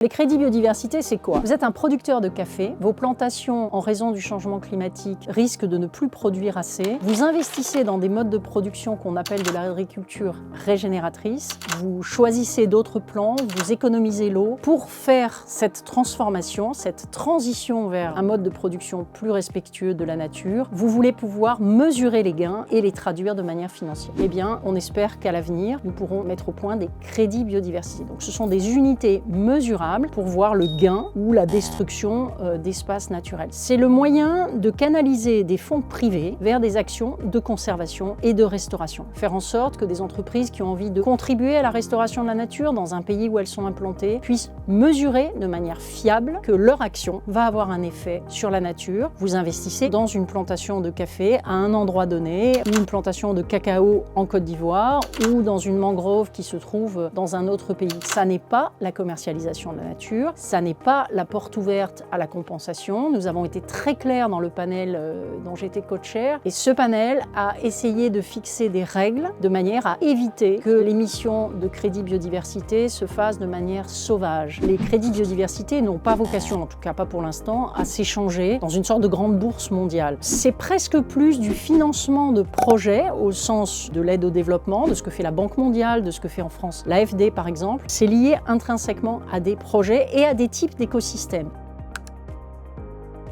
Les crédits biodiversité, c'est quoi? Vous êtes un producteur de café, vos plantations, en raison du changement climatique, risquent de ne plus produire assez. Vous investissez dans des modes de production qu'on appelle de l'agriculture régénératrice. Vous choisissez d'autres plants, vous économisez l'eau pour faire cette transformation, cette transition vers un mode de production plus respectueux de la nature. Vous voulez pouvoir mesurer les gains et les traduire de manière financière. Eh bien, on espère qu'à l'avenir, nous pourrons mettre au point des crédits biodiversité. Donc, ce sont des unités mesurables pour voir le gain ou la destruction d'espaces naturels. C'est le moyen de canaliser des fonds privés vers des actions de conservation et de restauration. Faire en sorte que des entreprises qui ont envie de contribuer à la restauration de la nature dans un pays où elles sont implantées puissent mesurer de manière fiable que leur action va avoir un effet sur la nature. Vous investissez dans une plantation de café à un endroit donné, ou une plantation de cacao en Côte d'Ivoire, ou dans une mangrove qui se trouve dans un autre pays. Ça n'est pas la commercialisation de la nature, ça n'est pas la porte ouverte à la compensation. Nous avons été très clairs dans le panel dont j'étais co-chair, et ce panel a essayé de fixer des règles de manière à éviter que l'émission de crédits biodiversité se fasse de manière sauvage. Les crédits biodiversité n'ont pas vocation, en tout cas pas pour l'instant, à s'échanger dans une sorte de grande bourse mondiale. C'est presque plus du financement de projets au sens de l'aide au développement, de ce que fait la Banque mondiale, de ce que fait en France l'AFD par exemple. C'est lié intrinsèquement à des projets et à des types d'écosystèmes.